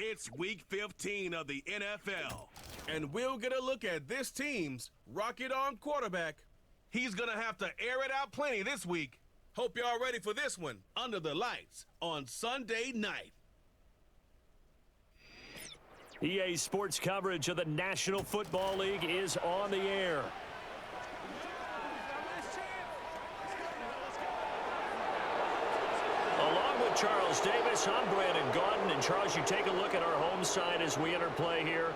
It's Week 15 of the NFL, and we'll get a look at this team's rocket-arm quarterback. He's going to have to air it out plenty this week. Hope y'all ready for this one under the lights on Sunday night. EA Sports coverage of the National Football League is on the air. Along with Charles Davis, I'm Brandon Gaudin. And Charles, you take a look at our home side as we enter play here.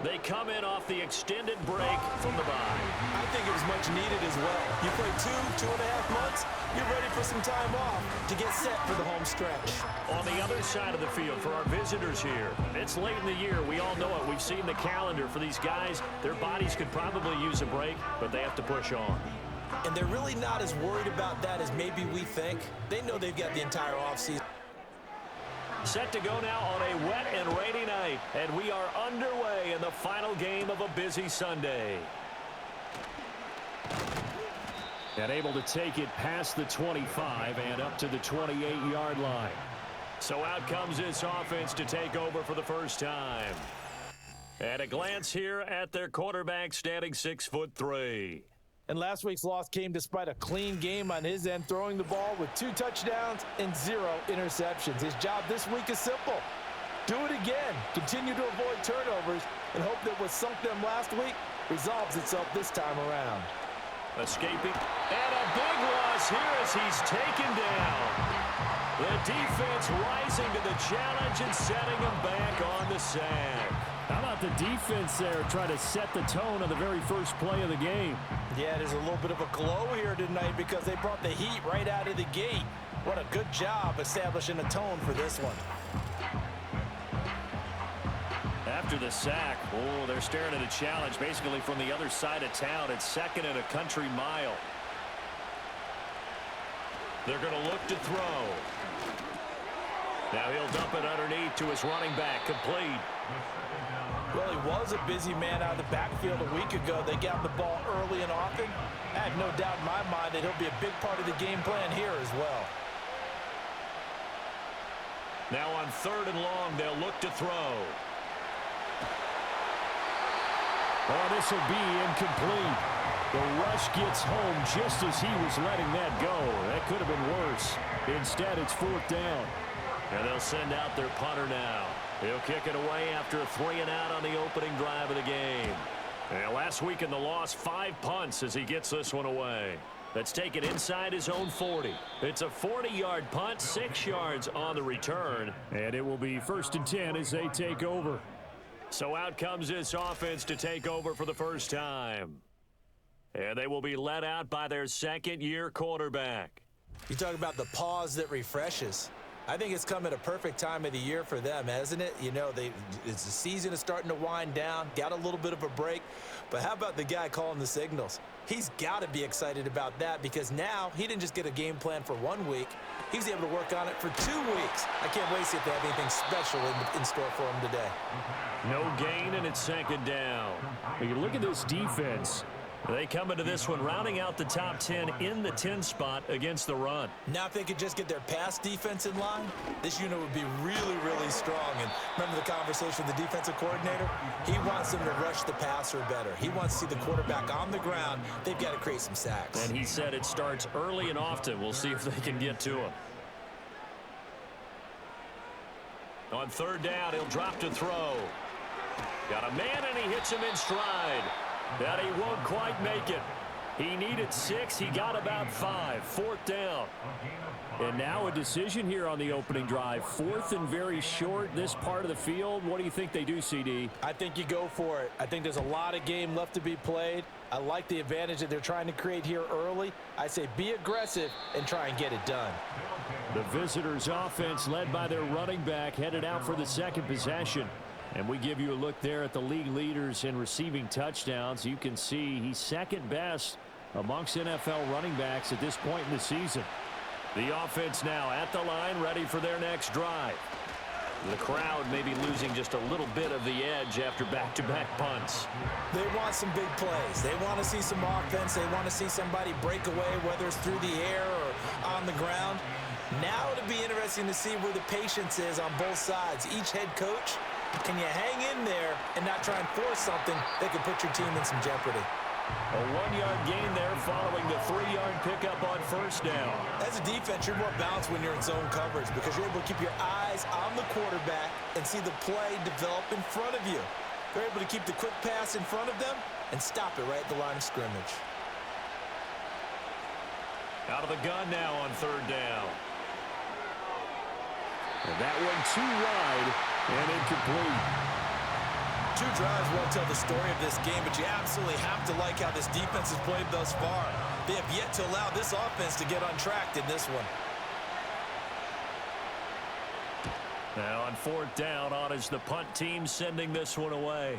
They come in off the extended break from the bye. I think it was much needed as well. You play 2.5 months, you're ready for some time off to get set for the home stretch. On the other side of the field for our visitors here, it's late in the year. We all know it. We've seen the calendar for these guys. Their bodies could probably use a break, but they have to push on. And they're really not as worried about that as maybe we think. They know they've got the entire offseason. Set to go now on a wet and rainy night, and we are underway in the final game of a busy Sunday. And able to take it past the 25 and up to the 28-yard line. So out comes this offense to take over for the first time. And a glance here at their quarterback standing 6'3". And last week's loss came despite a clean game on his end, throwing the ball with 2 touchdowns and 0 interceptions. His job this week is simple. Do it again. Continue to avoid turnovers and hope that what sunk them last week resolves itself this time around. Escaping. And a big loss here as he's taken down. The defense rising to the challenge and setting him back on the sack. How about the defense there trying to set the tone on the very first play of the game? Yeah, there's a little bit of a glow here tonight because they brought the heat right out of the gate. What a good job establishing a tone for this one. After the sack, they're staring at a challenge basically from the other side of town. It's 2nd and a country mile. They're going to look to throw. Now he'll dump it underneath to his running back, complete. Well, he was a busy man out of the backfield a week ago. They got the ball early and often. I have no doubt in my mind that he'll be a big part of the game plan here as well. Now on 3rd and long, they'll look to throw. Oh, this will be incomplete. The rush gets home just as he was letting that go. That could have been worse. Instead, it's 4th down. And they'll send out their punter now. He'll kick it away after a 3-and-out on the opening drive of the game. And last week in the loss, 5 punts as he gets this one away. That's taken inside his own 40. It's a 40-yard punt, 6 yards on the return. And it will be 1st and 10 as they take over. So out comes this offense to take over for the first time. And they will be led out by their second-year quarterback. You talk about the pause that refreshes. I think it's come at a perfect time of the year for them, hasn't it? You know, the season is starting to wind down, got a little bit of a break. But how about the guy calling the signals? He's got to be excited about that because now he didn't just get a game plan for 1 week. He was able to work on it for 2 weeks. I can't wait to see if they have anything special in store for him today. No gain, and it's 2nd down. When you look at this defense, they come into this one rounding out the top 10 in the 10 spot against the run. Now if they could just get their pass defense in line, this unit would be really, really strong. And remember the conversation with the defensive coordinator? He wants them to rush the passer better. He wants to see the quarterback on the ground. They've got to create some sacks. And he said it starts early and often. We'll see if they can get to him. On 3rd down, he'll drop to throw. Got a man, and he hits him in stride. That he won't quite make it. He needed 6. He got about 5. 4th down. And now a decision here on the opening drive. 4th and very short, this part of the field. What do you think they do, CD? I think you go for it. I think there's a lot of game left to be played. I like the advantage that they're trying to create here early. I say be aggressive and try and get it done. The visitors' offense led by their running back headed out for the 2nd possession. And we give you a look there at the league leaders in receiving touchdowns. You can see he's 2nd best amongst NFL running backs at this point in the season. The offense now at the line, ready for their next drive. The crowd may be losing just a little bit of the edge after back-to-back punts. They want some big plays. They want to see some offense. They want to see somebody break away, whether it's through the air or on the ground. Now it'll be interesting to see where the patience is on both sides. Each head coach, can you hang in there and not try and force something that could put your team in some jeopardy? A 1-yard gain there following the 3-yard pickup on first down. As a defense, you're more balanced when you're in zone coverage because you're able to keep your eyes on the quarterback and see the play develop in front of you. You're able to keep the quick pass in front of them and stop it right at the line of scrimmage. Out of the gun now on third down. And that one too wide and incomplete. 2 drives won't tell the story of this game, but you absolutely have to like how this defense has played thus far. They have yet to allow this offense to get untracked in this one. Now on fourth down, on is the punt team sending this one away.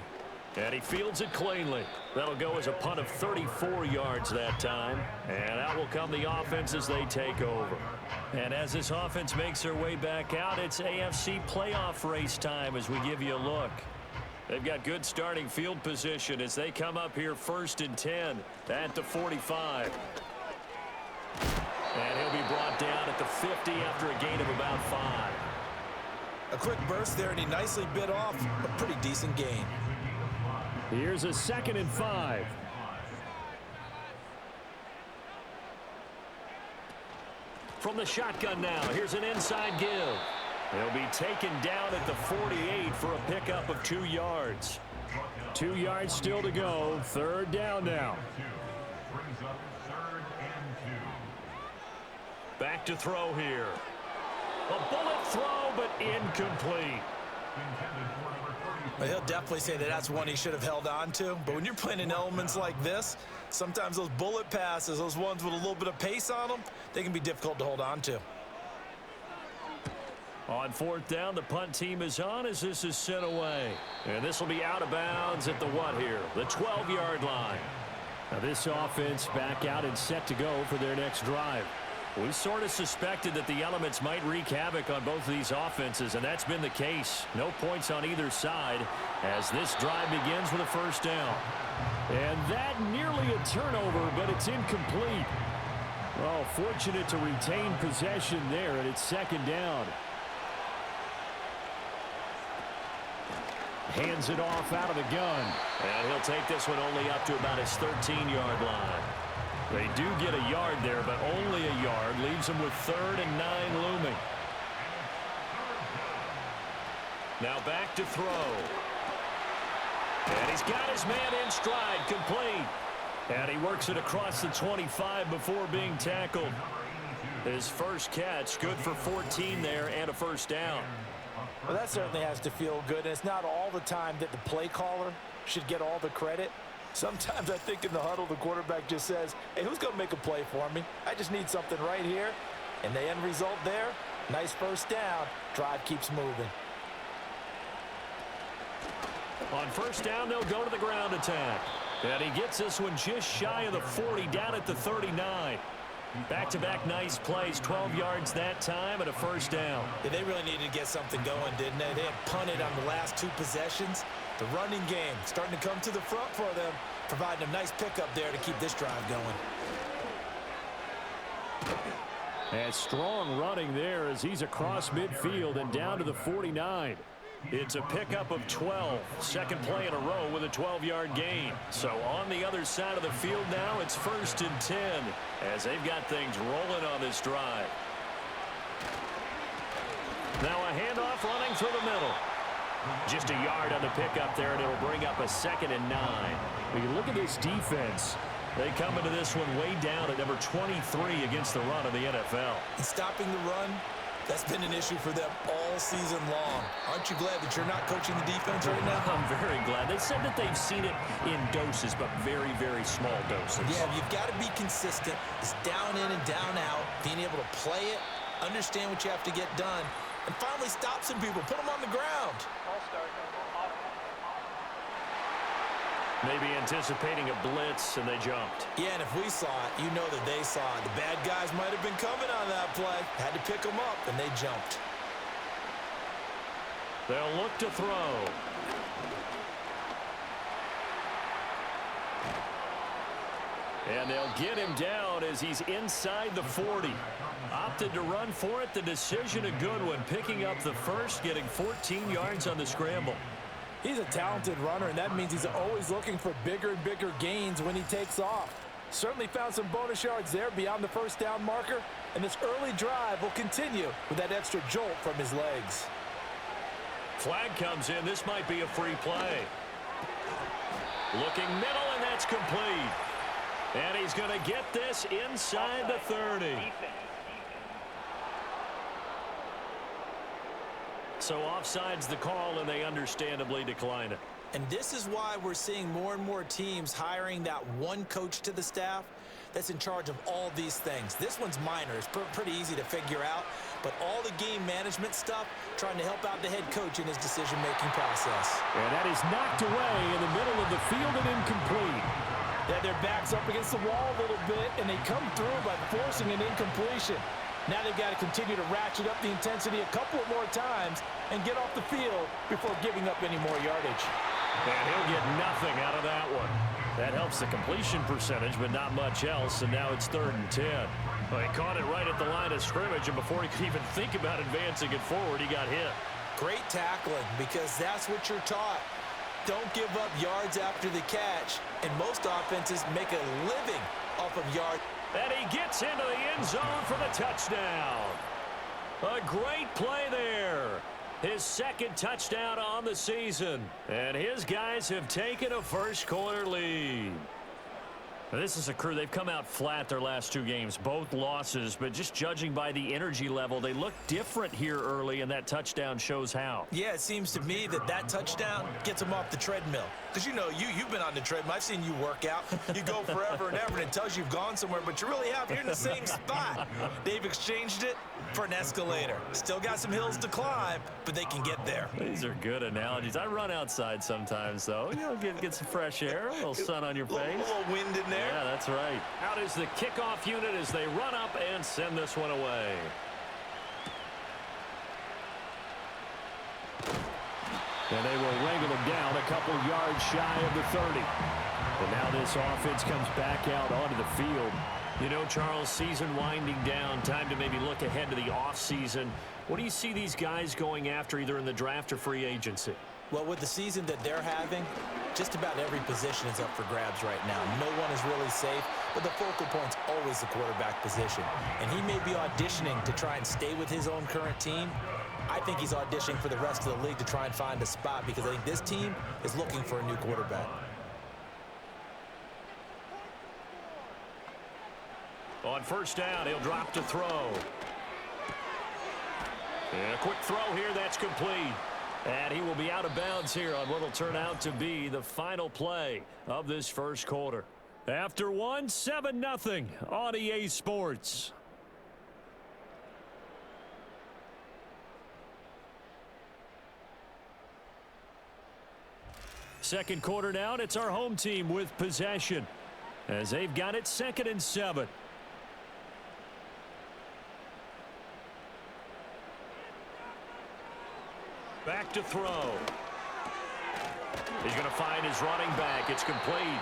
And he fields it cleanly. That'll go as a punt of 34 yards that time. And out will come the offense as they take over. And as this offense makes their way back out, it's AFC playoff race time as we give you a look. They've got good starting field position as they come up here 1st and 10 at the 45. And he'll be brought down at the 50 after a gain of about 5. A quick burst there, and he nicely bit off a pretty decent gain. Here's a 2nd and 5. From the shotgun now, here's an inside give. He'll be taken down at the 48 for a pickup of 2 yards. 2 yards still to go. 3rd down now. Back to throw here. A bullet throw, but incomplete. Well, he'll definitely say that that's one he should have held on to. But when you're playing in elements like this, sometimes those bullet passes, those ones with a little bit of pace on them, they can be difficult to hold on to. On 4th down, the punt team is on as this is sent away. And this will be out of bounds at the what here? The 12-yard line. Now this offense back out and set to go for their next drive. We sort of suspected that the elements might wreak havoc on both of these offenses, and that's been the case. No points on either side as this drive begins with a 1st down. And that nearly a turnover, but it's incomplete. Well, fortunate to retain possession there, and it's 2nd down. Hands it off out of the gun. And he'll take this one only up to about his 13-yard line. They do get a yard there, but only a yard. Leaves them with 3rd and 9 looming. Now back to throw. And he's got his man in stride, complete. And he works it across the 25 before being tackled. His first catch, good for 14 there and a 1st down. Well, that certainly has to feel good, and it's not all the time that the play caller should get all the credit. Sometimes I think in the huddle, the quarterback just says, hey, who's going to make a play for me? I just need something right here. And the end result there, nice 1st down. Drive keeps moving. On 1st down, they'll go to the ground attack. And he gets this one just shy of the 40, down at the 39. Back-to-back nice plays, 12 yards that time and a 1st down. Yeah, they really needed to get something going, didn't they? They had punted on the last 2 possessions. The running game starting to come to the front for them, providing a nice pickup there to keep this drive going. And strong running there as he's across midfield and down to the 49. It's a pickup of 12. 2nd play in a row with a 12-yard gain. So on the other side of the field now, it's 1st and 10 as they've got things rolling on this drive. Now a handoff running through the middle. Just a yard on the pickup there, and it'll bring up a 2nd and 9. When you look at this defense, they come into this one way down at number 23 against the run of the NFL. And stopping the run, that's been an issue for them all season long. Aren't you glad that you're not coaching the defense right now? I'm very glad. They said that they've seen it in doses, but very, very small doses. Yeah, you've got to be consistent. It's down in and down out, being able to play it, understand what you have to get done, and finally stop some people, put them on the ground. Maybe anticipating a blitz, and they jumped. Yeah, and if we saw it, you know that they saw it. The bad guys might have been coming on that play. Had to pick them up, and they jumped. They'll look to throw. And they'll get him down as he's inside the 40. Opted to run for it. The decision a good one. Picking up the first, getting 14 yards on the scramble. He's a talented runner, and that means he's always looking for bigger and bigger gains when he takes off. Certainly found some bonus yards there beyond the first down marker, and this early drive will continue with that extra jolt from his legs. Flag comes in. This might be a free play. Looking middle, and that's complete. And he's going to get this inside the 30. So offside's the call, and they understandably decline it. And this is why we're seeing more and more teams hiring that one coach to the staff that's in charge of all these things. This one's minor. It's pretty easy to figure out. But all the game management stuff, trying to help out the head coach in his decision-making process. And that is knocked away in the middle of the field and incomplete. They had their backs up against the wall a little bit, and they come through by forcing an incompletion. Now they've got to continue to ratchet up the intensity a couple of more times and get off the field before giving up any more yardage. And he'll get nothing out of that one. That helps the completion percentage, but not much else, and now it's 3rd and 10. Well, he caught it right at the line of scrimmage, and before he could even think about advancing it forward, he got hit. Great tackling, because that's what you're taught. Don't give up yards after the catch, and most offenses make a living off of yards. And he gets into the end zone for the touchdown. A great play there. His second touchdown on the season. And his guys have taken a first-quarter lead. Now, this is a crew. They've come out flat their last 2 games, both losses. But just judging by the energy level, they look different here early, and that touchdown shows how. Yeah, it seems to me that touchdown gets them off the treadmill. Because, you know, you've been on the treadmill. I've seen you work out. You go forever and ever, and it tells you you've gone somewhere, but you really have. You're in the same spot. They've exchanged it for an escalator. Still got some hills to climb, but they can get there. These are good analogies. I run outside sometimes, though. You know, get some fresh air, a little sun on your face. A little wind in there. Yeah, that's right. Out is the kickoff unit as they run up and send this one away. And they will wrangle them down a couple yards shy of the 30. But now this offense comes back out onto the field. You know, Charles, season winding down, time to maybe look ahead to the offseason. What do you see these guys going after either in the draft or free agency? Well, with the season that they're having, just about every position is up for grabs right now. No one is really safe, but the focal point's always the quarterback position. And he may be auditioning to try and stay with his own current team. I think he's auditioning for the rest of the league to try and find a spot because I think this team is looking for a new quarterback. On first down, he'll drop to throw. And a quick throw here, that's complete. And he will be out of bounds here on what will turn out to be the final play of this first quarter. After one, 7-0 on EA Sports. Second quarter down, it's our home team with possession as they've got it 2nd and 7. Back to throw. He's going to find his running back. It's complete.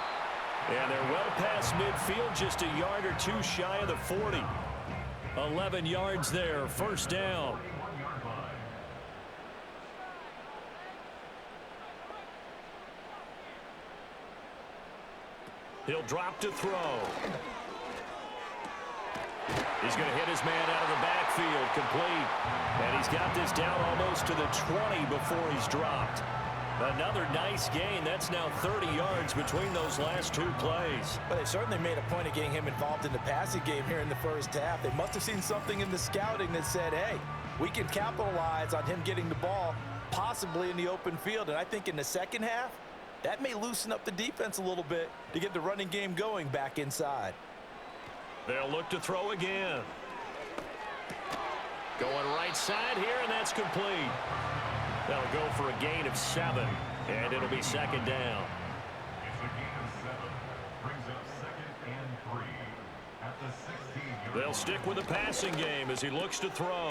And they're well past midfield, just a yard or two shy of the 40. 11 yards there, first down. He'll drop to throw. He's going to hit his man out of the backfield, complete. And he's got this down almost to the 20 before he's dropped. Another nice gain. That's now 30 yards between those last 2 plays. But they certainly made a point of getting him involved in the passing game here in the first half. They must have seen something in the scouting that said, hey, we can capitalize on him getting the ball, possibly in the open field. And I think in the second half, that may loosen up the defense a little bit to get the running game going back inside. They'll look to throw again. Going right side here, and that's complete. That'll go for a gain of 7, and it'll be second down. They'll stick with the passing game as he looks to throw.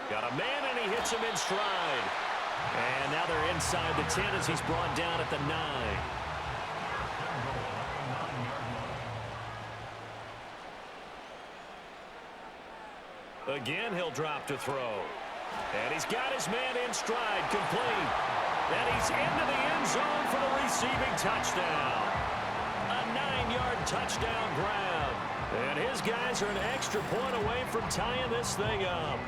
Got a man, and he hits him in stride. And now they're inside the 10 as he's brought down at the 9. Again, he'll drop to throw. And he's got his man in stride, complete. And he's into the end zone for the receiving touchdown. A 9-yard touchdown grab. And his guys are an extra point away from tying this thing up.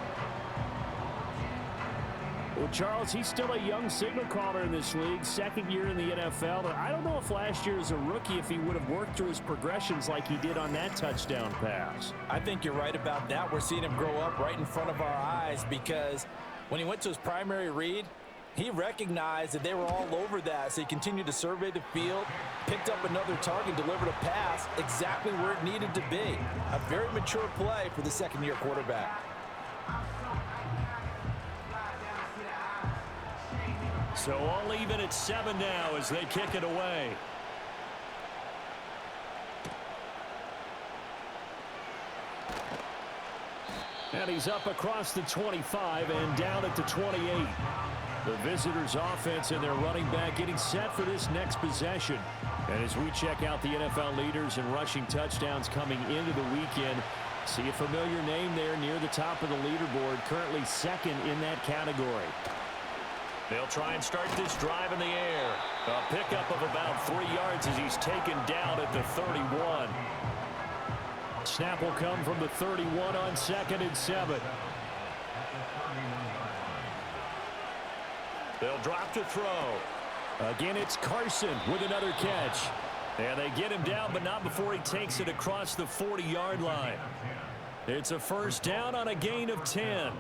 Well, Charles, he's still a young signal caller in this league, second year in the NFL. I don't know if last year as a rookie if he would have worked through his progressions like he did on that touchdown pass. I think you're right about that. We're seeing him grow up right in front of our eyes because when he went to his primary read, he recognized that they were all over that, so he continued to survey the field, picked up another target, delivered a pass exactly where it needed to be. A very mature play for the second-year quarterback. So all even at 7 now as they kick it away. And he's up across the 25 and down at the 28. The visitors' offense and their running back getting set for this next possession. And as we check out the NFL leaders in rushing touchdowns coming into the weekend, see a familiar name there near the top of the leaderboard, currently second in that category. They'll try and start this drive in the air. A pickup of about 3 yards as he's taken down at the 31. Snap will come from the 31 on 2nd and 7. They'll drop to throw. Again, it's Carson with another catch. And they get him down, but not before he takes it across the 40-yard line. It's a first down on a gain of 10.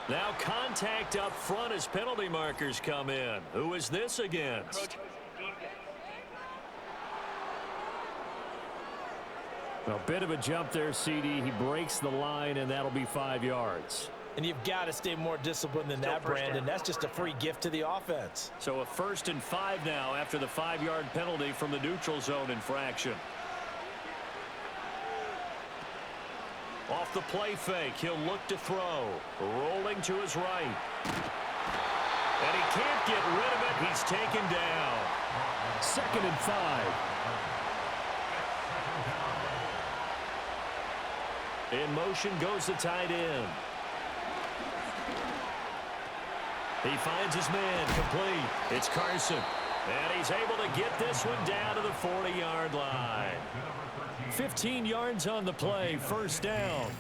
Now contact up front as penalty markers come in. Who is this against? A bit of a jump there, CD. He breaks the line, and that'll be 5 yards. And you've got to stay more disciplined than that, Brandon. That's just a free gift to the offense. So a 1st and 5 now after the 5-yard penalty from the neutral zone infraction. Off the play fake, he'll look to throw. Rolling to his right. And he can't get rid of it. He's taken down. 2nd and 5. In motion goes the tight end. He finds his man, complete. It's Carson. And he's able to get this one down to the 40-yard line. 15 yards on the play, first down.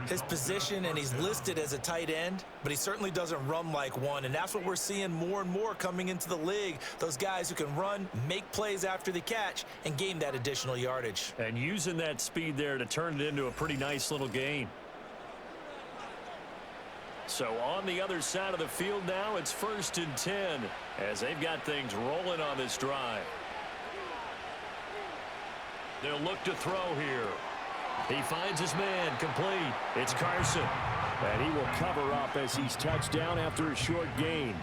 His position, and he's listed as a tight end, but he certainly doesn't run like one, and that's what we're seeing more and more coming into the league. Those guys who can run, make plays after the catch, and gain that additional yardage. And using that speed there to turn it into a pretty nice little gain. So on the other side of the field now, it's 1st and 10 as they've got things rolling on this drive. They'll look to throw here. He finds his man, complete. It's Carson. And he will cover up as he's touched down after a short gain.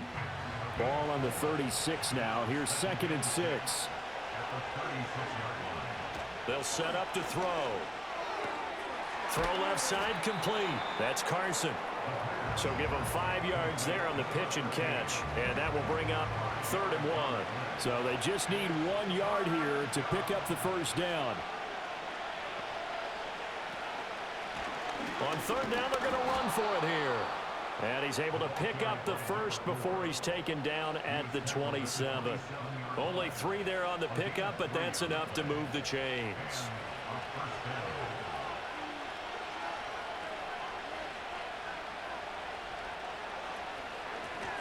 Ball on the 36 now. Here's 2nd and 6. They'll set up to throw. Throw left side, complete. That's Carson. So give him 5 yards there on the pitch and catch. And that will bring up 3rd and 1. So they just need 1 yard here to pick up the first down. On 3rd down, they're going to run for it here. And he's able to pick up the first before he's taken down at the 27. Only 3 there on the pickup, but that's enough to move the chains.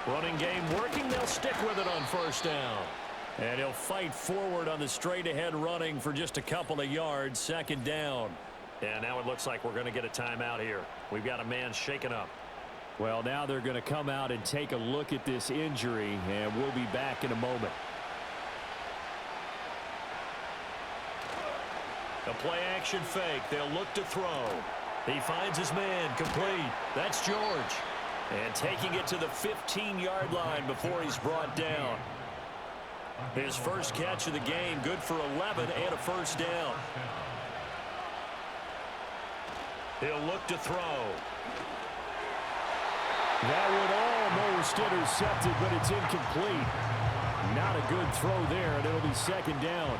Running game working. They'll stick with it on 1st down. And he'll fight forward on the straight-ahead running for just a couple of yards. 2nd down. And now it looks like we're going to get a timeout here. We've got a man shaken up. Well, now they're going to come out and take a look at this injury, and we'll be back in a moment. A play-action fake. They'll look to throw. He finds his man, complete. That's George. And taking it to the 15-yard line before he's brought down. His first catch of the game, good for 11 and a 1st down. He'll look to throw. That one almost intercepted, but it's incomplete. Not a good throw there, and it'll be 2nd down.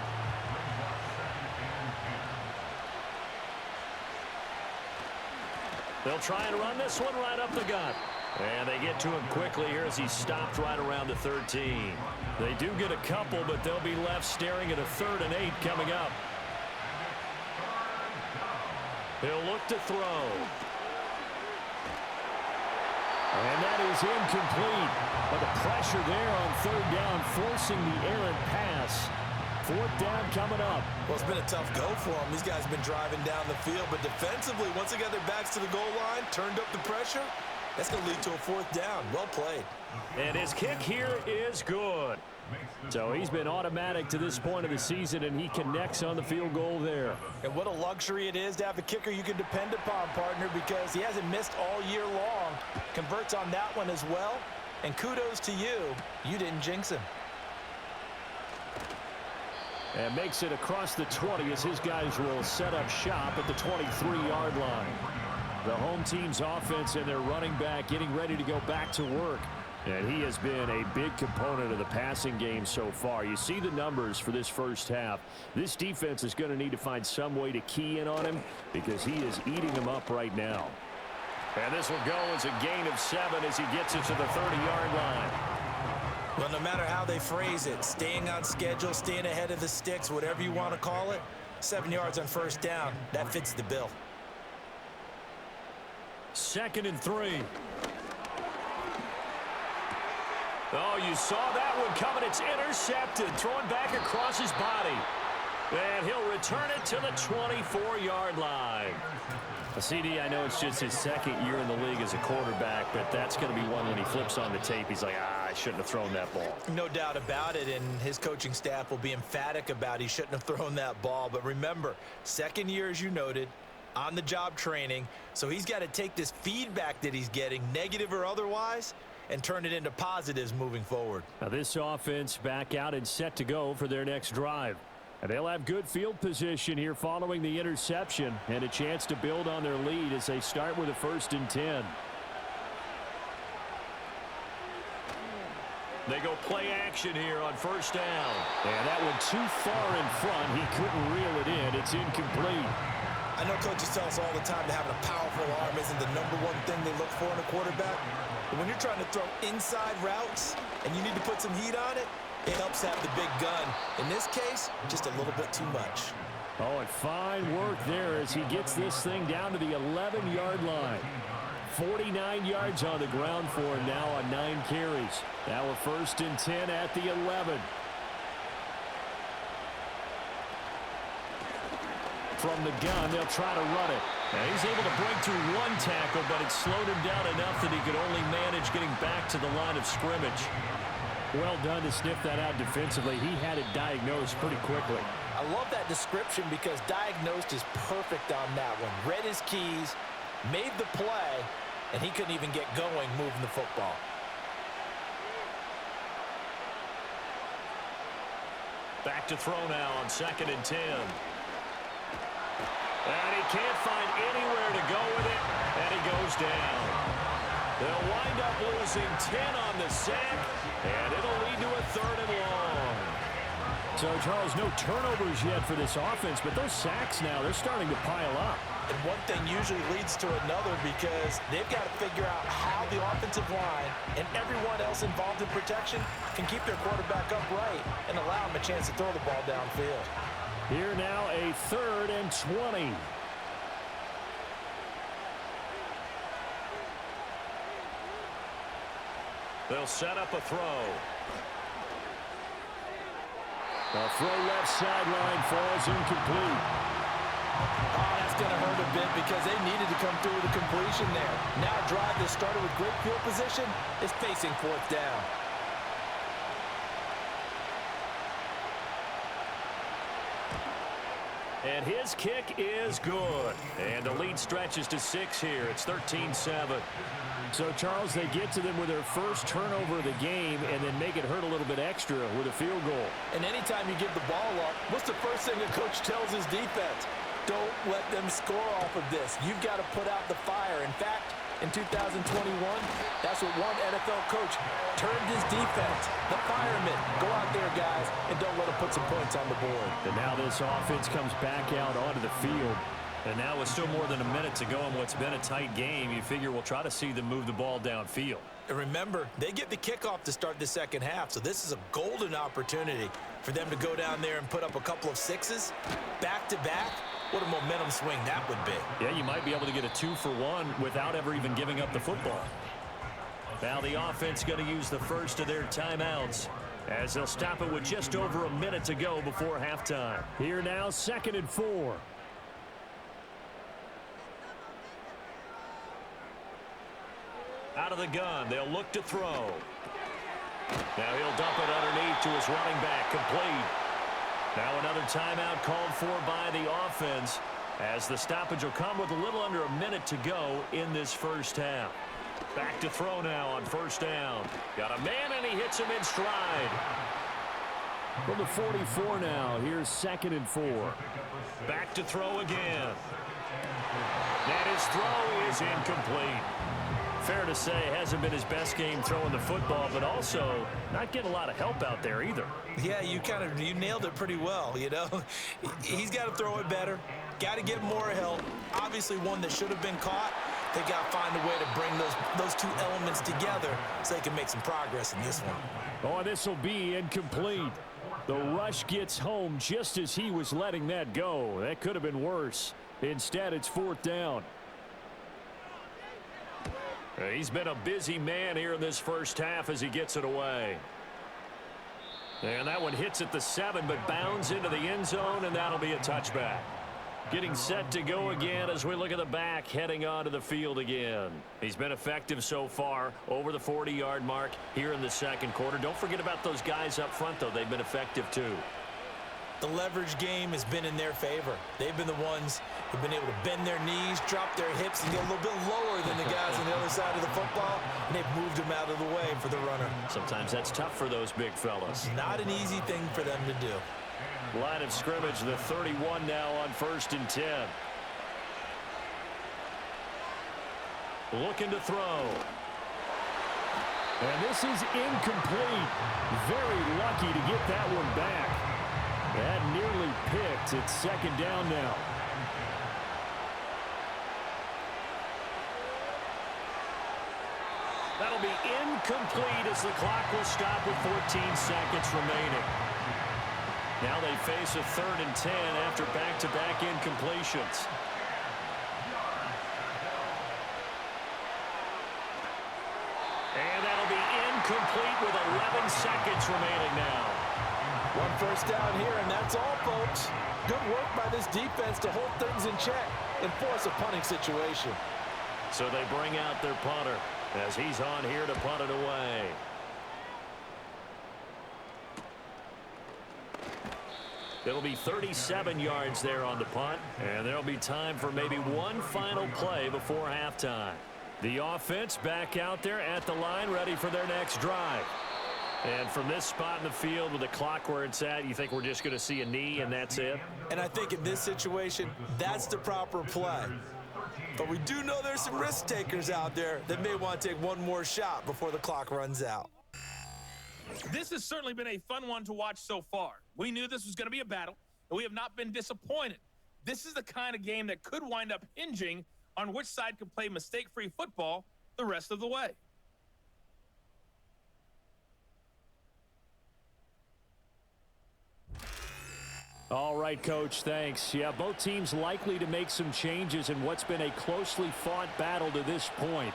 They'll try and run this one right up the gut. And they get to him quickly here as he's stopped right around the 13. They do get a couple, but they'll be left staring at a 3rd and 8 coming up. He'll look to throw. And that is incomplete. But the pressure there on 3rd down, forcing the errant pass. 4th down coming up. Well, it's been a tough go for them. These guys have been driving down the field, but defensively, once they got their backs to the goal line, turned up the pressure, that's going to lead to a 4th down. Well played. And his kick here is good. So he's been automatic to this point of the season, and he connects on the field goal there. And what a luxury it is to have a kicker you can depend upon, partner, because he hasn't missed all year long. Converts on that one as well. And kudos to you. You didn't jinx him. And makes it across the 20 as his guys will set up shop at the 23-yard line. The home team's offense and their running back getting ready to go back to work. And he has been a big component of the passing game so far. You see the numbers for this first half. This defense is going to need to find some way to key in on him because he is eating them up right now. And this will go as a gain of 7 as he gets it to the 30-yard line. Well, no matter how they phrase it, staying on schedule, staying ahead of the sticks, whatever you want to call it, 7 yards on 1st down, that fits the bill. 2nd and 3. Oh, you saw that one coming. It's intercepted. Thrown back across his body. And he'll return it to the 24-yard line. CD, I know it's just his 2nd year in the league as a quarterback, but that's going to be one when he flips on the tape. He's like, I shouldn't have thrown that ball. No doubt about it, and his coaching staff will be emphatic about he shouldn't have thrown that ball. But remember, 2nd year, as you noted, on-the-job training, so he's got to take this feedback that he's getting, negative or otherwise, and turn it into positives moving forward. Now this offense back out and set to go for their next drive. And they'll have good field position here following the interception and a chance to build on their lead as they start with a 1st and 10. They go play action here on 1st down. And that one too far in front. He couldn't reel it in. It's incomplete. I know coaches tell us all the time that having a powerful arm isn't the #1 thing they look for in a quarterback. But when you're trying to throw inside routes and you need to put some heat on it, it helps have the big gun. In this case, just a little bit too much. Oh, and fine work there as he gets this thing down to the 11-yard line. 49 yards on the ground for him now on 9 carries. Now a 1st and 10 at the 11. From the gun, they'll try to run it. Now he's able to break through 1 tackle, but it slowed him down enough that he could only manage getting back to the line of scrimmage. Well done to sniff that out defensively. He had it diagnosed pretty quickly. I love that description because diagnosed is perfect on that one. Read his keys, made the play, and he couldn't even get going moving the football. Back to throw now on 2nd and 10. And he can't find anywhere to go with it, and he goes down. They'll wind up losing 10 on the sack, and it'll lead to a 3rd and long. So, Charles, no turnovers yet for this offense, but those sacks now, they're starting to pile up. And one thing usually leads to another because they've got to figure out how the offensive line and everyone else involved in protection can keep their quarterback upright and allow him a chance to throw the ball downfield. Here now a 3rd and 20. They'll set up a throw. The throw left sideline falls incomplete. Oh, that's going to hurt a bit because they needed to come through with a completion there. Now a drive that started with great field position is facing 4th down. And his kick is good. And the lead stretches to 6 here. It's 13-7. So, Charles, they get to them with their first turnover of the game and then make it hurt a little bit extra with a field goal. And anytime you give the ball up, what's the first thing a coach tells his defense? Don't let them score off of this. You've got to put out the fire. In fact, in 2021, that's what one NFL coach turned his defense. The firemen. Go out there, guys, and don't let them put some points on the board. And now this offense comes back out onto the field. And now with still more than a minute to go in what's been a tight game, you figure we'll try to see them move the ball downfield. And remember, they get the kickoff to start the second half, so this is a golden opportunity for them to go down there and put up a couple of sixes back-to-back. What a momentum swing that would be. Yeah, you might be able to get a 2-for-1 without ever even giving up the football. Now the offense going to use the first of their timeouts as they'll stop it with just over a minute to go before halftime. Here now, 2nd and 4. Out of the gun, they'll look to throw. Now he'll dump it underneath to his running back, complete. Now another timeout called for by the offense as the stoppage will come with a little under a minute to go in this first half. Back to throw now on first down. Got a man and he hits him in stride. From the 44 now, here's 2nd and 4. Back to throw again. And his throw is incomplete. Fair to say, hasn't been his best game throwing the football, but also not getting a lot of help out there either. Yeah, you nailed it pretty well, you know. He's got to throw it better. Got to get more help. Obviously one that should have been caught. They got to find a way to bring those two elements together so they can make some progress in this one. Oh, this will be incomplete. The rush gets home just as he was letting that go. That could have been worse. Instead, it's 4th down. He's been a busy man here in this first half as he gets it away. And that one hits at the 7, but bounds into the end zone, and that'll be a touchback. Getting set to go again as we look at the back, heading onto the field again. He's been effective so far, over the 40-yard mark here in the second quarter. Don't forget about those guys up front, though. They've been effective, too. The leverage game has been in their favor. They've been the ones who've been able to bend their knees, drop their hips, and get a little bit lower than the guys on the other side of the football, and they've moved them out of the way for the runner. Sometimes that's tough for those big fellas. Not an easy thing for them to do. Line of scrimmage, the 31 now on 1st and 10. Looking to throw. And this is incomplete. Very lucky to get that one back. That nearly picked. It's 2nd down now. That'll be incomplete as the clock will stop with 14 seconds remaining. Now they face a 3rd and 10 after back-to-back incompletions. And that'll be incomplete with 11 seconds remaining now. One first down here, and that's all, folks. Good work by this defense to hold things in check and force a punting situation. So they bring out their punter as he's on here to punt it away. It'll be 37 yards there on the punt, and there'll be time for maybe one final play before halftime. The offense back out there at the line, ready for their next drive. And from this spot in the field with the clock where it's at, you think we're just going to see a knee and that's it? And I think in this situation, that's the proper play. But we do know there's some risk takers out there that may want to take one more shot before the clock runs out. This has certainly been a fun one to watch so far. We knew this was going to be a battle, and we have not been disappointed. This is the kind of game that could wind up hinging on which side could play mistake-free football the rest of the way. All right, Coach, thanks. Yeah, both teams likely to make some changes in what's been a closely fought battle to this point.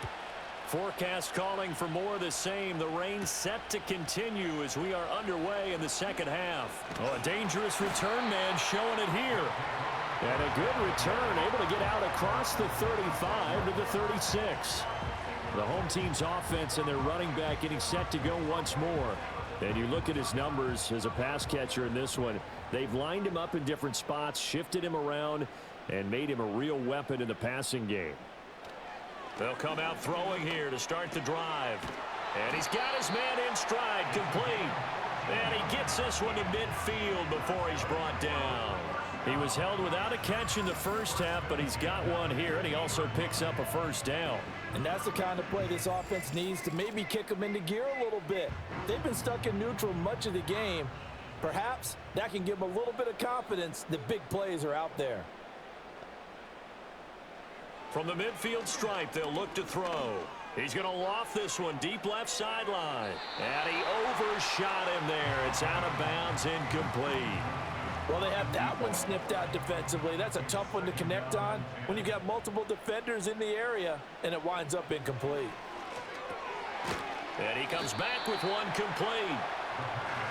Forecast calling for more of the same. The rain set to continue as we are underway in the second half. Oh, a dangerous return man showing it here. And a good return, able to get out across the 35 to the 36. The home team's offense and their running back getting set to go once more. And you look at his numbers as a pass catcher in this one. They've lined him up in different spots, shifted him around, and made him a real weapon in the passing game. They'll come out throwing here to start the drive. And he's got his man in stride, complete. And he gets this one to midfield before he's brought down. He was held without a catch in the first half, but he's got one here, and he also picks up a first down. And that's the kind of play this offense needs to maybe kick them into gear a little bit. They've been stuck in neutral much of the game. Perhaps that can give them a little bit of confidence that big plays are out there. From the midfield stripe, they'll look to throw. He's going to loft this one deep left sideline. And he overshot him there. It's out of bounds, incomplete. Well, they have that one snipped out defensively. That's a tough one to connect on when you got multiple defenders in the area, and it winds up incomplete. And he comes back with one complete.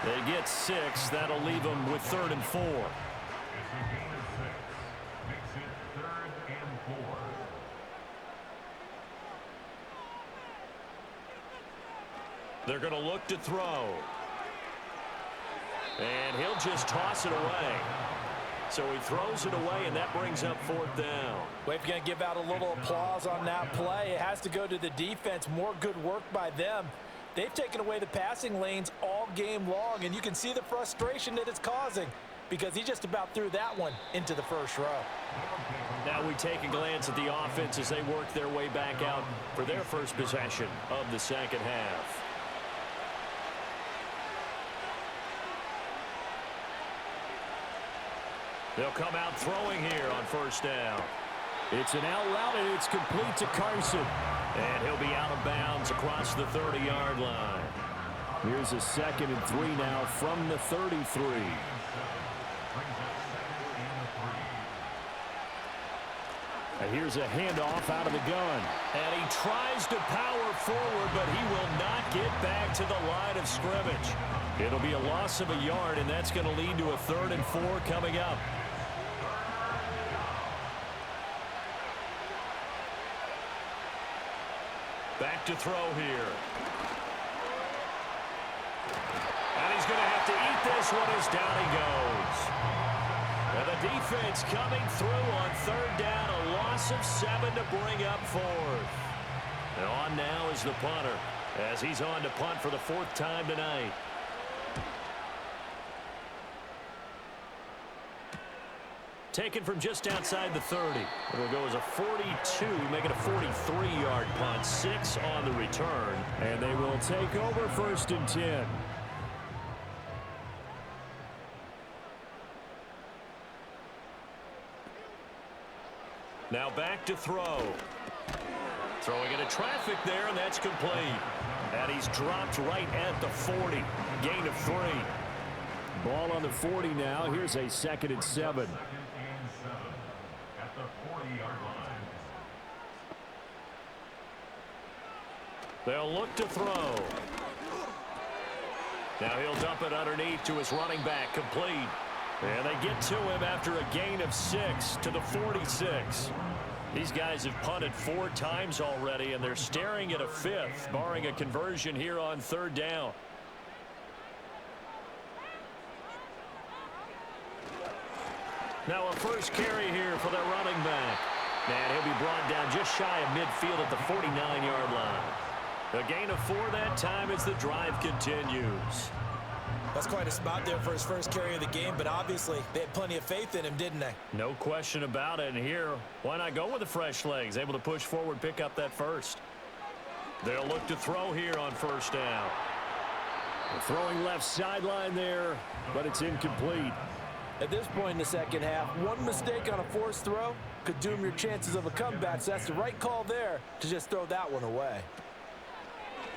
They get 6. That'll leave them with 3rd and 4. They're going to look to throw. And he'll just toss it away. So he throws it away, and that brings up 4th down. Well, if you're going to give out a little applause on that play, it has to go to the defense. More good work by them. They've taken away the passing lanes all game long, and you can see the frustration that it's causing because he just about threw that one into the first row. Now we take a glance at the offense as they work their way back out for their first possession of the second half. They'll come out throwing here on 1st down. It's an out route, and it's complete to Carson. And he'll be out of bounds across the 30-yard line. Here's a 2nd and 3 now from the 33. And here's a handoff out of the gun. And he tries to power forward, but he will not get back to the line of scrimmage. It'll be a loss of a yard, and that's going to lead to a 3rd and 4 coming up. Back to throw here. And he's going to have to eat this one as down he goes. And the defense coming through on 3rd down, a loss of 7 to bring up 4th. And on now is the punter as he's on to punt for the 4th time tonight. Taken from just outside the 30. It'll go as a 42, make it a 43-yard punt. 6 on the return. And they will take over 1st and 10. Now back to throw. Throwing into traffic there, and that's complete. And he's dropped right at the 40. Gain of 3. Ball on the 40 now. Here's a 2nd and 7. They'll look to throw. Now he'll dump it underneath to his running back, complete. And they get to him after a gain of 6 to the 46. These guys have punted 4 times already, and they're staring at a 5th, barring a conversion here on 3rd down. Now a first carry here for their running back. And he'll be brought down just shy of midfield at the 49-yard line. A gain of 4 that time as the drive continues. That's quite a spot there for his first carry of the game, but obviously they had plenty of faith in him, didn't they? No question about it. And here, why not go with the fresh legs? Able to push forward, pick up that first. They'll look to throw here on 1st down. Throwing left sideline there, but it's incomplete. At this point in the second half, one mistake on a forced throw could doom your chances of a comeback, so that's the right call there to just throw that one away.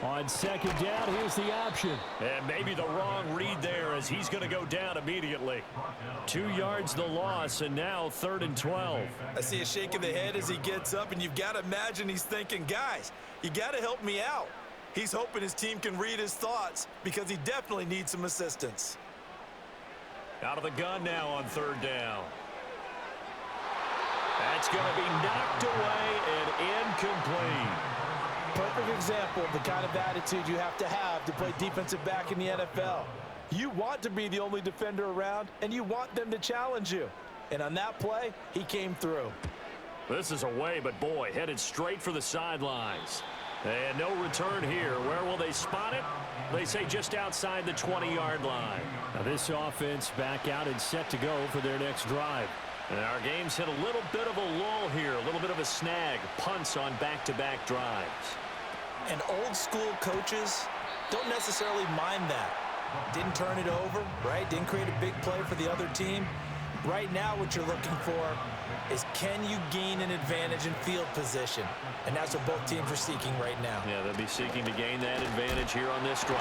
On 2nd down, here's the option. And maybe the wrong read there as he's going to go down immediately. 2 yards the loss, and now 3rd and 12. I see a shake of the head as he gets up, and you've got to imagine he's thinking, guys, you got to help me out. He's hoping his team can read his thoughts because he definitely needs some assistance. Out of the gun now on 3rd down. That's going to be knocked away and incomplete. Perfect example of the kind of attitude you have to play defensive back in the NFL. You want to be the only defender around, and you want them to challenge you. And on that play, he came through. This is away, but boy, headed straight for the sidelines. And no return here. Where will they spot it? They say just outside the 20-yard line. Now this offense back out and set to go for their next drive. And our game's hit a little bit of a lull here, a little bit of a snag. Punts on back-to-back drives. And old school coaches don't necessarily mind that. Didn't turn it over, right? Didn't create a big play for the other team. Right now what you're looking for is can you gain an advantage in field position? And that's what both teams are seeking right now. Yeah, they'll be seeking to gain that advantage here on this drive.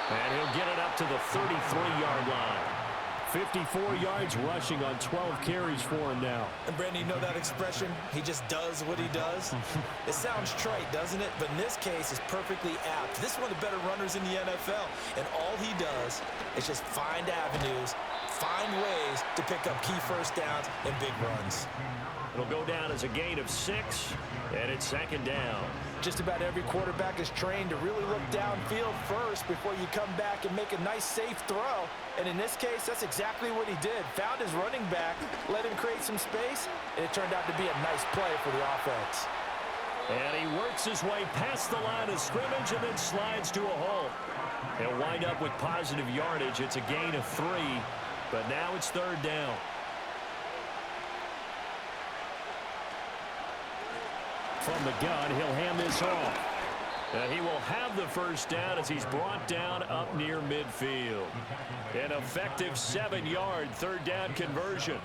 And he'll get it up to the 33-yard line. 54 yards rushing on 12 carries for him now. And Brandon, you know that expression? He just does what he does? It sounds trite, doesn't it? But in this case, it's perfectly apt. This is one of the better runners in the NFL. And all he does is just find avenues, find ways to pick up key first downs and big runs. It'll go down as a gain of 6, and it's second down. Just about every quarterback is trained to really look downfield first before you come back and make a nice, safe throw. And in this case, that's exactly what he did. Found his running back, let him create some space, and it turned out to be a nice play for the offense. And he works his way past the line of scrimmage and then slides to a hole. He'll wind up with positive yardage. It's a gain of 3, but now it's third down. From the gun, he'll hand this off. And he will have the first down as he's brought down up near midfield. An effective 7-yard third down conversion.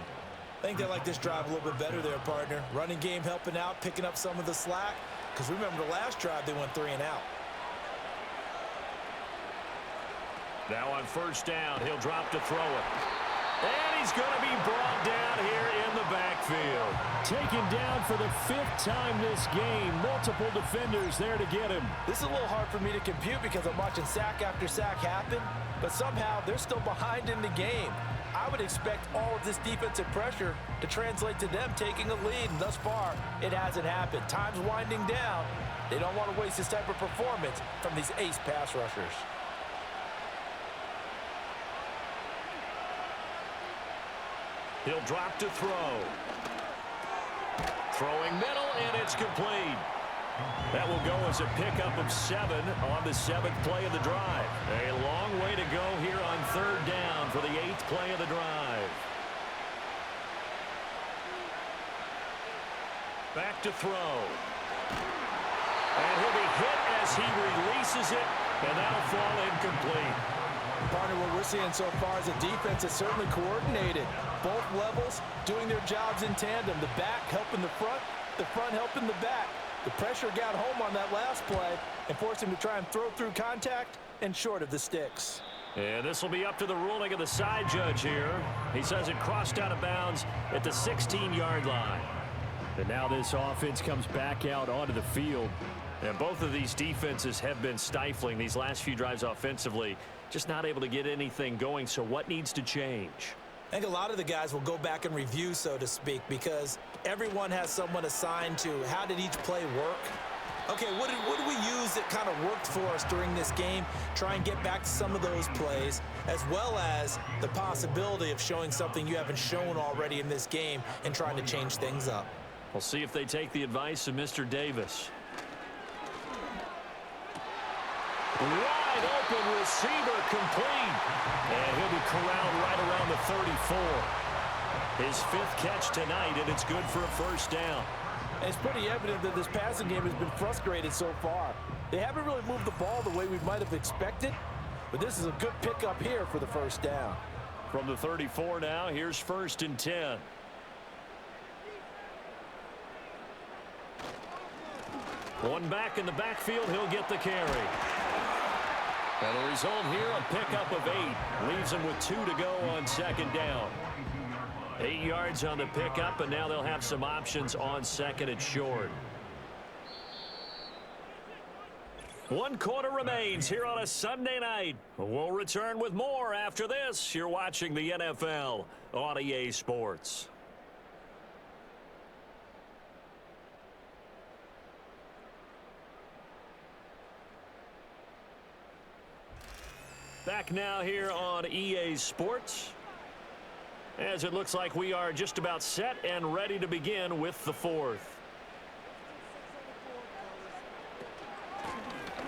I think they like this drive a little bit better there, partner. Running game helping out, picking up some of the slack. Because remember the last drive, they went 3 and out. Now on first down, he'll drop to throw it. And he's going to be brought down here in the backfield. Taken down for the 5th time this game. Multiple defenders there to get him. This is a little hard for me to compute because I'm watching sack after sack happen, but somehow they're still behind in the game. I would expect all of this defensive pressure to translate to them taking a lead, and thus far, it hasn't happened. Time's winding down. They don't want to waste this type of performance from these ace pass rushers. He'll drop to throw. Throwing middle, and it's complete. That will go as a pickup of 7 on the 7th play of the drive. A long way to go here on third down for the 8th play of the drive. Back to throw. And he'll be hit as he releases it, and that'll fall incomplete. Partner, what we're seeing so far is a defense that's certainly coordinated. Both levels doing their jobs in tandem. The back helping the front helping the back. The pressure got home on that last play and forced him to try and throw through contact and short of the sticks. And this will be up to the ruling of the side judge here. He says it crossed out of bounds at the 16-yard line. And now this offense comes back out onto the field. And both of these defenses have been stifling these last few drives offensively. Just not able to get anything going, so what needs to change? I think a lot of the guys will go back and review, so to speak, because everyone has someone assigned to how did each play work. Okay, what did we use that kind of worked for us during this game? Try and get back to some of those plays, as well as the possibility of showing something you haven't shown already in this game and trying to change things up. We'll see if they take the advice of Mr. Davis. Wide open receiver complete. And he'll be corralled right around the 34. His 5th catch tonight, and it's good for a first down. And it's pretty evident that this passing game has been frustrated so far. They haven't really moved the ball the way we might have expected, but this is a good pickup here for the first down. From the 34 now, here's 1st and 10. One back in the backfield, he'll get the carry. And the result here, a pickup of 8. Leaves him with 2 to go on second down. 8 yards on the pickup, and now they'll have some options on second and short. 1 quarter remains here on a Sunday night. We'll return with more after this. You're watching the NFL on EA Sports. Back now here on EA Sports, as it looks like we are just about set and ready to begin with the 4th.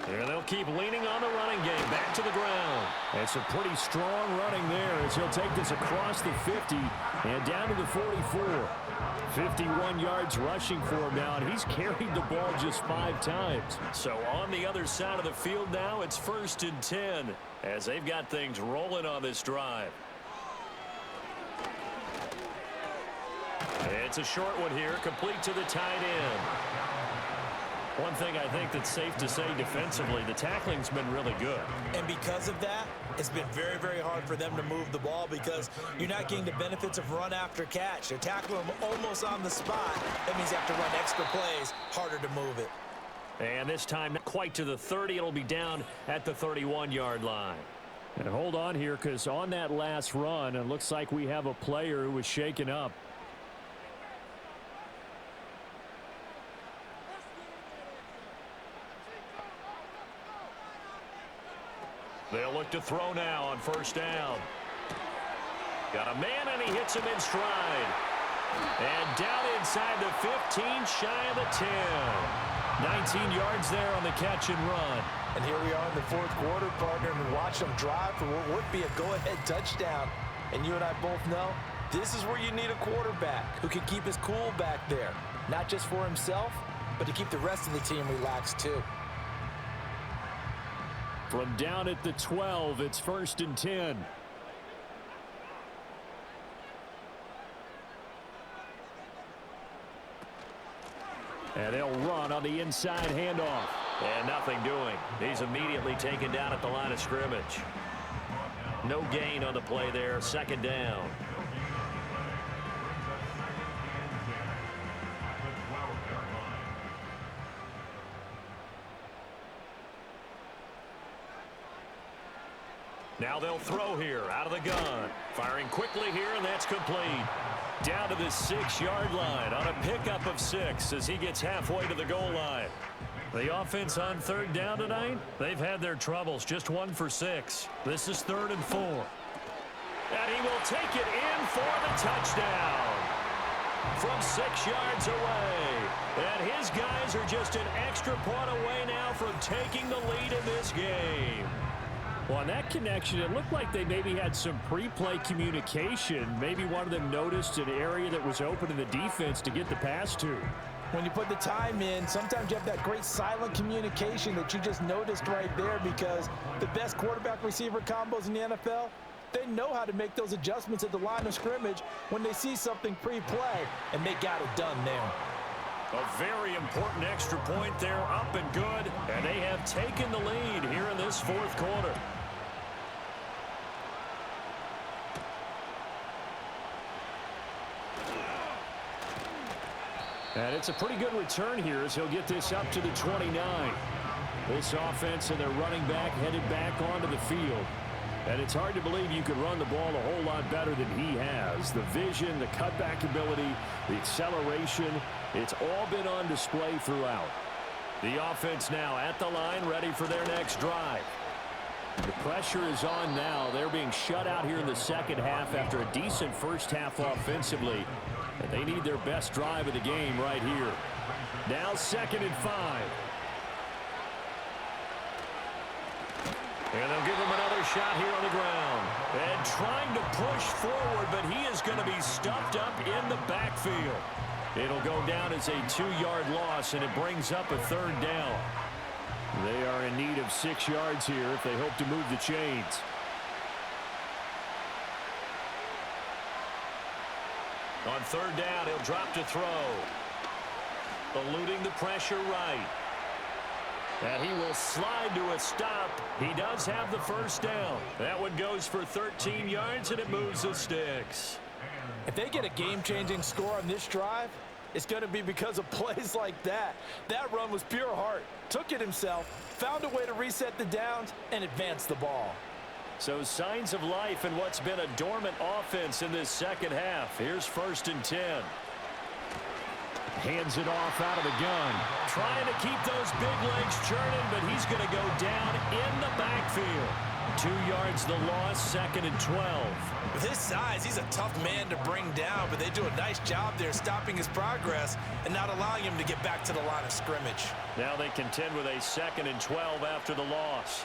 And they'll keep leaning on the running game. Back to the ground. It's a pretty strong running there as he'll take this across the 50 and down to the 44. 51 yards rushing for him now, and he's carried the ball just 5 times. So on the other side of the field now, it's 1st and 10 as they've got things rolling on this drive. It's a short one here, complete to the tight end. One thing I think that's safe to say defensively, the tackling's been really good. And because of that, it's been very, very hard for them to move the ball because you're not getting the benefits of run after catch. They're tackling them almost on the spot. That means you have to run extra plays, harder to move it. And this time, not quite to the 30. It'll be down at the 31-yard line. And hold on here, because on that last run, it looks like we have a player who was shaken up. They'll look to throw now on first down. Got a man, and he hits him in stride. And down inside the 15, shy of the 10. 19 yards there on the catch and run. And here we are in the fourth quarter, partner, and watch them drive for what would be a go-ahead touchdown. And you and I both know this is where you need a quarterback who can keep his cool back there. Not just for himself, but to keep the rest of the team relaxed too. From down at the 12, it's 1st and 10. And they'll run on the inside handoff. And nothing doing. He's immediately taken down at the line of scrimmage. No gain on the play there. 2nd down. Now they'll throw here out of the gun. Firing quickly here, and that's complete. Down to the 6-yard line on a pickup of 6 as he gets halfway to the goal line. The offense on 3rd down tonight, they've had their troubles. Just 1 for 6. This is 3rd and 4. And he will take it in for the touchdown from 6 yards away. And his guys are just an extra point away now from taking the lead in this game. Well, on that connection, it looked like they maybe had some pre-play communication. Maybe one of them noticed an area that was open in the defense to get the pass to. When you put the time in, sometimes you have that great silent communication that you just noticed right there because the best quarterback-receiver combos in the NFL, they know how to make those adjustments at the line of scrimmage when they see something pre-play, and they got it done there. A very important extra point there, up and good, and they have taken the lead here in this 4th quarter. And it's a pretty good return here as he'll get this up to the 29. This offense and their running back headed back onto the field. And it's hard to believe you could run the ball a whole lot better than he has. The vision, the cutback ability, the acceleration, it's all been on display throughout. The offense now at the line, ready for their next drive. The pressure is on now. They're being shut out here in the 2nd half after a decent first half offensively. And they need their best drive of the game right here. Now 2nd and 5. And they'll give him another shot here on the ground. And trying to push forward, but he is going to be stuffed up in the backfield. It'll go down as a 2-yard loss, and it brings up a 3rd down. They are in need of 6 yards here if they hope to move the chains. On 3rd down, he'll drop to throw. Eluding the pressure right. And he will slide to a stop. He does have the 1st down. That one goes for 13 yards, and it moves the sticks. If they get a game-changing score on this drive, it's going to be because of plays like that. That run was pure heart. Took it himself, found a way to reset the downs, and advance the ball. So signs of life in what's been a dormant offense in this 2nd half. Here's 1st and 10. Hands it off out of the gun. Trying to keep those big legs churning, but he's going to go down in the backfield. 2 yards the loss, 2nd and 12. With his size, he's a tough man to bring down, but they do a nice job there stopping his progress and not allowing him to get back to the line of scrimmage. Now they contend with a 2nd and 12 after the loss.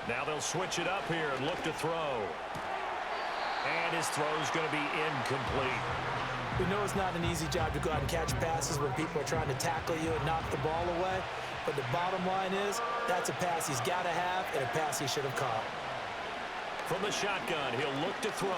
Now they'll switch it up here and look to throw. And his throw is going to be incomplete. We know it's not an easy job to go out and catch passes when people are trying to tackle you and knock the ball away. But the bottom line is, that's a pass he's got to have and a pass he should have caught. From the shotgun, he'll look to throw.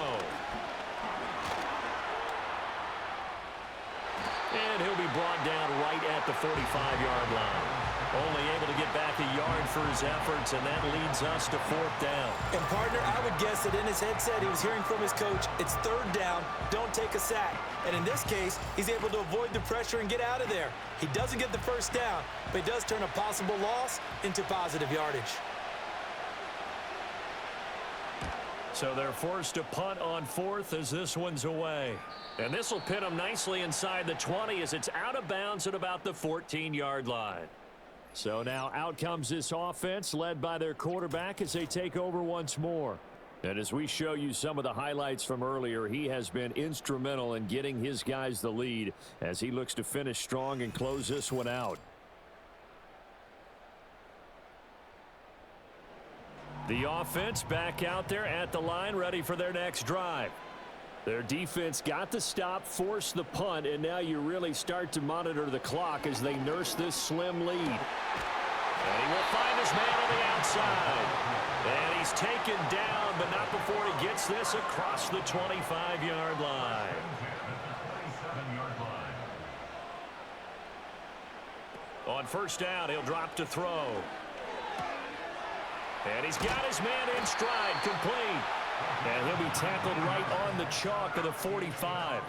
And he'll be brought down right at the 45-yard line. Only able to get back a yard for his efforts, and that leads us to 4th down. And, partner, I would guess that in his headset he was hearing from his coach, it's 3rd down, don't take a sack. And in this case, he's able to avoid the pressure and get out of there. He doesn't get the 1st down, but he does turn a possible loss into positive yardage. So they're forced to punt on 4th as this one's away. And this will pin them nicely inside the 20 as it's out of bounds at about the 14-yard line. So now out comes this offense led by their quarterback as they take over once more. And as we show you some of the highlights from earlier, he has been instrumental in getting his guys the lead as he looks to finish strong and close this one out. The offense back out there at the line, ready for their next drive. Their defense got the stop, forced the punt, and now you really start to monitor the clock as they nurse this slim lead. And he will find his man on the outside. And he's taken down, but not before he gets this across the 25-yard line. On 1st down, he'll drop to throw. And he's got his man in stride, complete. And he'll be tackled right on the chalk of the 45.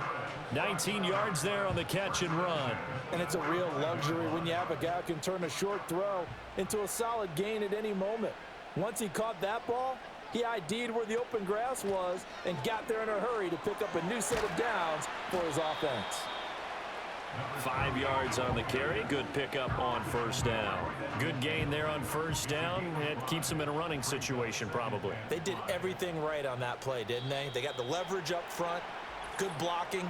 19 yards there on the catch and run. And it's a real luxury when you have a guy who can turn a short throw into a solid gain at any moment. Once he caught that ball, he ID'd where the open grass was and got there in a hurry to pick up a new set of downs for his offense. 5 yards on the carry. Good pickup on 1st down. Good gain there on 1st down. It keeps them in a running situation probably. They did everything right on that play, didn't they? They got the leverage up front, good blocking,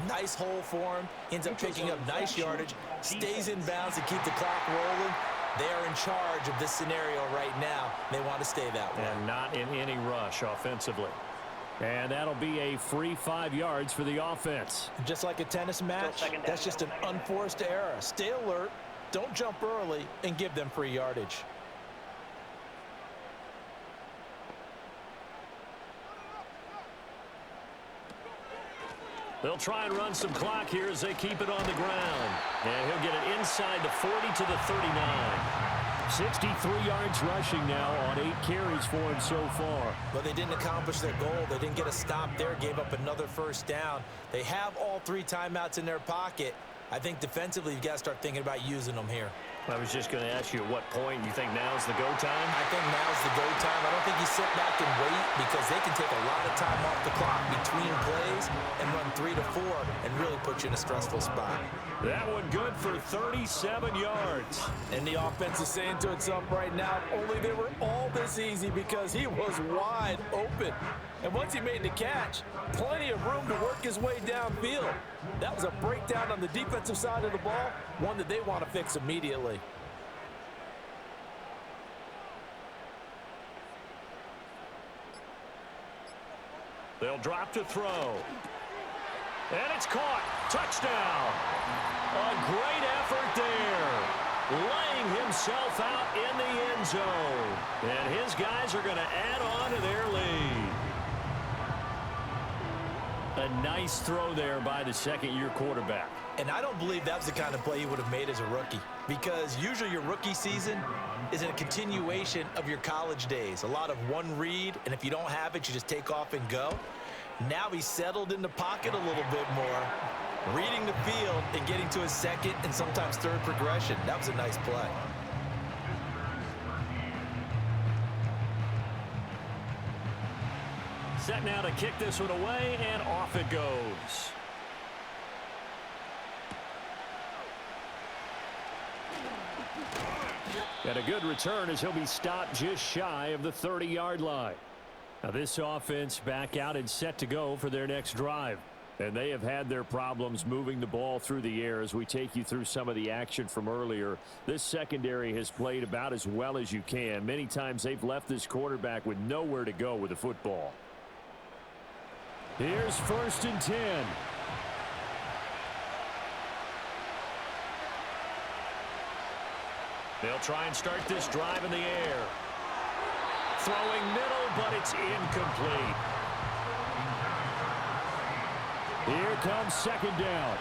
nice hole for him, ends up picking up nice yardage, stays in bounds to keep the clock rolling. They are in charge of this scenario right now. They want to stay that way. And not in any rush offensively. And that'll be a free 5 yards for the offense. Just like a tennis match, that's just an unforced error. Stay alert, don't jump early, and give them free yardage. They'll try and run some clock here as they keep it on the ground. And he'll get it inside the 40 to the 39. 63 yards rushing now on 8 carries for him so far. But they didn't accomplish their goal. They didn't get a stop there, gave up another 1st down. They have all 3 timeouts in their pocket. I think defensively you've got to start thinking about using them here. I was just going to ask you at what point you think now's the go time? I think now's the go time. I don't think you sit back and wait because they can take a lot of time off the clock between plays and run 3 to 4 and really put you in a stressful spot. That one good for 37 yards. And the offense is saying to itself right now, only they were all this easy because he was wide open. And once he made the catch, plenty of room to work his way downfield. That was a breakdown on the defensive side of the ball, one that they want to fix immediately. They'll drop to throw. And it's caught. Touchdown. A great effort there. Laying himself out in the end zone. And his guys are going to add on to their lead. A nice throw there by the second-year quarterback. And I don't believe that was the kind of play he would have made as a rookie, because usually your rookie season is a continuation of your college days. A lot of one read, and if you don't have it, you just take off and go. Now he's settled in the pocket a little bit more, reading the field and getting to his second and sometimes third progression. That was a nice play. Set now to kick this one away, and off it goes. And a good return as he'll be stopped just shy of the 30-yard line. Now this offense back out and set to go for their next drive. And they have had their problems moving the ball through the air as we take you through some of the action from earlier. This secondary has played about as well as you can. Many times they've left this quarterback with nowhere to go with the football. Here's 1st and 10. They'll try and start this drive in the air. throwing middle, but it's incomplete. Here comes second down.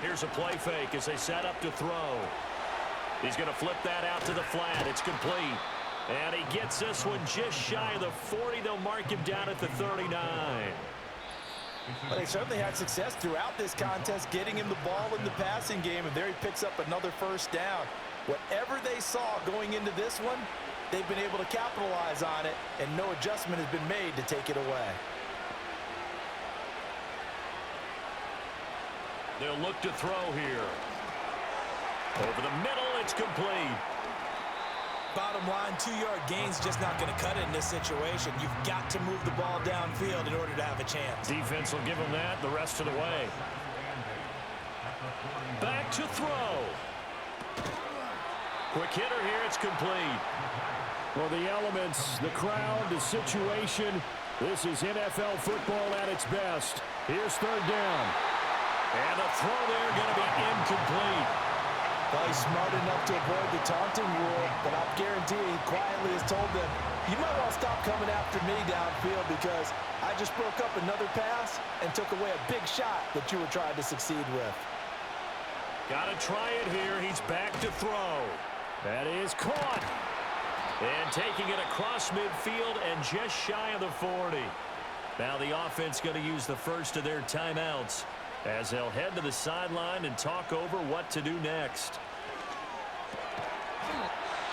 Here's a play fake as they set up to throw. He's going to flip that out to the flat. It's complete. And he gets this one just shy of the 40. They'll mark him down at the 39. Well, they certainly had success throughout this contest getting him the ball in the passing game, and there he picks up another first down. Whatever they saw going into this one, they've been able to capitalize on it, and no adjustment has been made to take it away. They'll look to throw here. Over the middle, it's complete. Bottom line, 2-yard gain's just not going to cut it in this situation. You've got to move the ball downfield in order to have a chance. Defense will give them that the rest of the way. Back to throw. Quick hitter here, it's complete. Well, the elements, the crowd, the situation, this is NFL football at its best. Here's third down. And the throw there going to be incomplete. Well, he's smart enough to avoid the taunting rule, but I'll guarantee he quietly has told them, you might want to stop coming after me downfield because I just broke up another pass and took away a big shot that you were trying to succeed with. Got to try it here. He's back to throw. That is caught. And taking it across midfield and just shy of the 40. Now the offense going to use the first of their timeouts as they'll head to the sideline and talk over what to do next.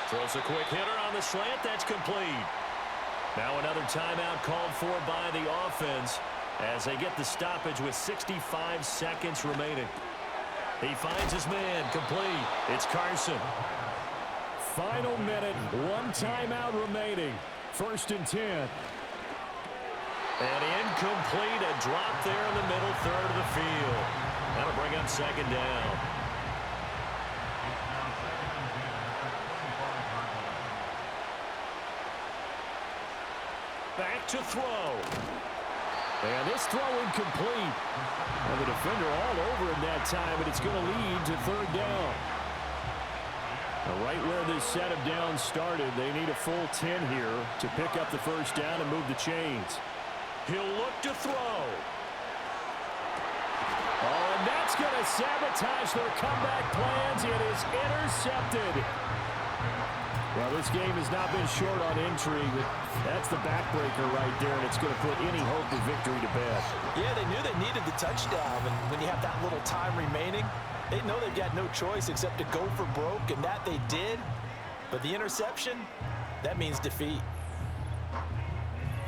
Throws a quick hitter on the slant. That's complete. Now another timeout called for by the offense as they get the stoppage with 65 seconds remaining. He finds his man. Complete. It's Carson. Final minute. One timeout remaining. 1st and 10. And incomplete, a drop there in the middle third of the field. That'll bring up second down. Back to throw. And this throw incomplete. And the defender all over him that time, but it's going to lead to third down. Now, right where this set of downs started, they need a full 10 here to pick up the first down and move the chains. He'll look to throw. Oh, and that's going to sabotage their comeback plans. It is intercepted. Well, this game has not been short on intrigue. That's the backbreaker right there, and it's going to put any hope of victory to bed. Yeah, they knew they needed the touchdown, and when you have that little time remaining, they know they've got no choice except to go for broke, and that they did. But the interception, that means defeat.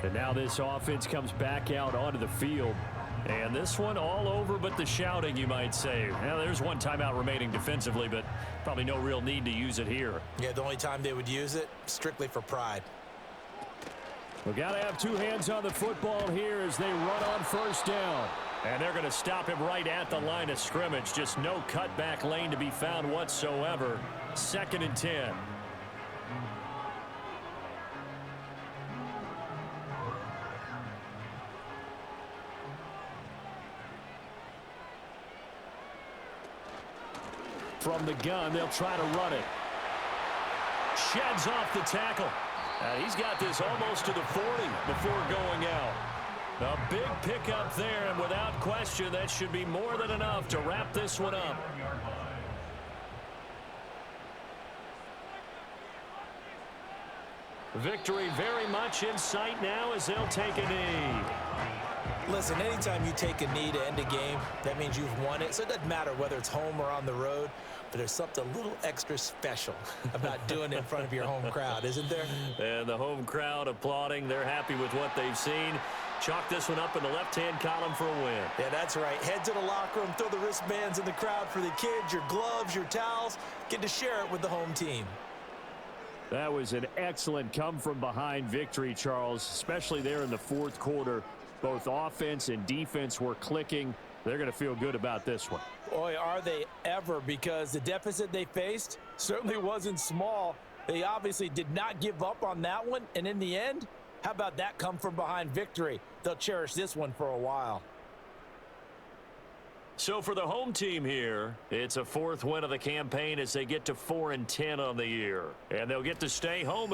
And now this offense comes back out onto the field. And this one all over but the shouting, you might say. Now, there's one timeout remaining defensively, but probably no real need to use it here. Yeah, the only time they would use it, strictly for pride. We've got to have two hands on the football here as they run on first down. And they're going to stop him right at the line of scrimmage. Just no cutback lane to be found whatsoever. 2nd and 10. From the gun, they'll try to run it. Sheds off the tackle. He's got this almost to the 40 before going out. A big pickup there, and without question, that should be more than enough to wrap this one up. Victory very much in sight now as they'll take a knee. Listen, anytime you take a knee to end a game, that means you've won it. So it doesn't matter whether it's home or on the road, but there's something a little extra special about doing it in front of your home crowd, isn't there? And the home crowd applauding. They're happy with what they've seen. Chalk this one up in the left-hand column for a win. Yeah, that's right. Head to the locker room, throw the wristbands in the crowd for the kids, your gloves, your towels. Get to share it with the home team. That was an excellent come-from-behind victory, Charles, especially there in the fourth quarter. Both offense and defense were clicking. They're going to feel good about this one. Boy, are they ever, because the deficit they faced certainly wasn't small. They obviously did not give up on that one, and in the end, how about that come-from-behind victory? They'll cherish this one for a while. So for the home team here, it's a 4th win of the campaign as they get to 4-10 on the year. And they'll get to stay home